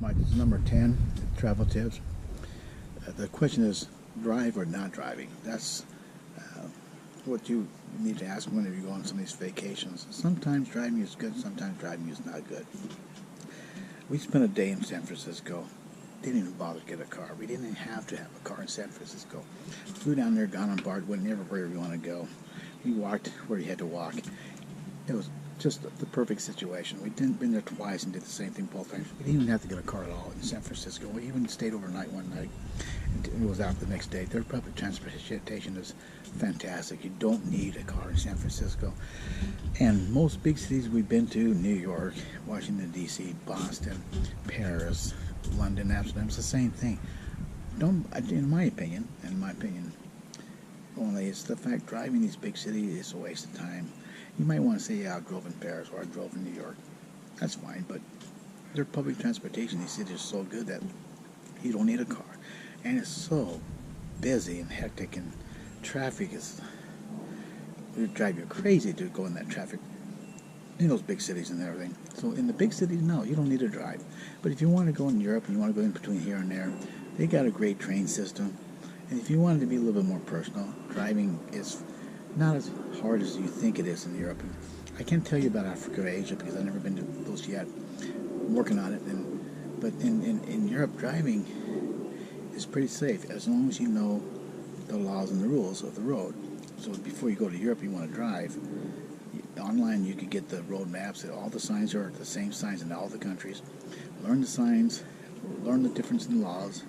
This is number 10, travel tips. The question is drive or not driving. That's what you need to ask whenever you go on some of these vacations. Sometimes driving is good, sometimes driving is not good. We spent a day in San Francisco. Didn't even bother to get a car. We didn't even have to have a car in San Francisco. Flew down there, got on board, went everywhere we want to go. We walked where you had to walk. It was just the perfect situation. We didn't been there twice and did the same thing both times. We didn't even have to get a car at all in San Francisco. We even stayed overnight one night. It was out the next day. Their public transportation is fantastic. You don't need a car in San Francisco. And most big cities we've been to, New York, Washington, D.C., Boston, Paris, London, Amsterdam, it's the same thing. In my opinion, only it's the fact driving these big cities is a waste of time. You might want to say, yeah, I drove in Paris or I drove in New York. That's fine, but their public transportation in these cities is so good that you don't need a car. And it's so busy and hectic, and traffic it would drive you crazy to go in that traffic in those big cities and everything. So in the big cities, no, you don't need to drive. But if you want to go in Europe and you want to go in between here and there, they got a great train system. And if you want it to be a little bit more personal, driving is not as hard as you think it is in Europe. I can't tell you about Africa or Asia because I've never been to those yet. I'm working on it. But in Europe, driving is pretty safe as long as you know the laws and the rules of the road. So before you go to Europe, you want to drive. Online, you can get the road maps. All the signs are the same signs in all the countries. Learn the signs. Learn the difference in laws.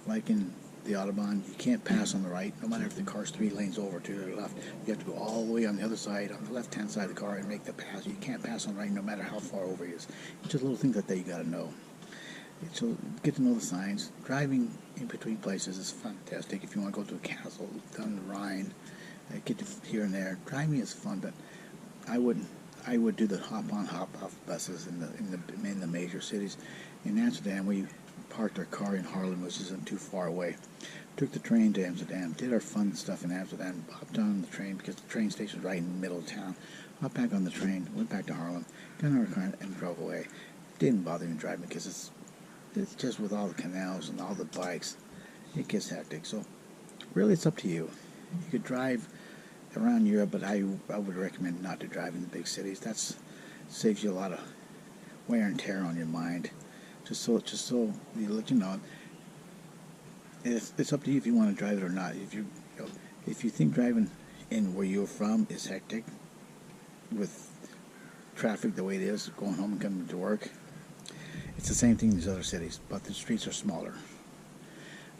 Like in the Autobahn, you can't pass on the right, no matter if the car's 3 lanes over to the left. You have to go all the way on the other side, on the left-hand side of the car, and make the pass. You can't pass on the right, no matter how far over it is. It's just little things like that you got to know. So get to know the signs. Driving in between places is fantastic. If you want to go to a castle down the Rhine, get to here and there. Driving is fun, but I would do the hop-on, hop-off buses in the major cities. In Amsterdam, we parked our car in Haarlem, which isn't too far away. Took the train to Amsterdam, did our fun stuff in Amsterdam, hopped on the train because the train station's right in the middle of town. Hopped back on the train, went back to Haarlem, got in our car and drove away. Didn't bother even driving because it's just with all the canals and all the bikes, it gets hectic. So really it's up to you. You could drive around Europe, but I would recommend not to drive in the big cities. That saves you a lot of wear and tear on your mind. Just so you let you know, it's up to you if you want to drive it or not. If you think driving in where you're from is hectic with traffic the way it is, going home and coming to work, it's the same thing in these other cities, but the streets are smaller.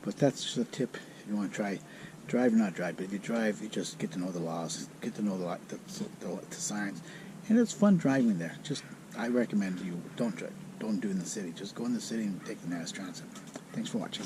But that's just a tip if you want to try. Drive or not drive, but if you drive, you just get to know the laws, get to know the signs, and it's fun driving there. I recommend you don't do it in the city. Just go in the city and take the mass transit. Thanks for watching.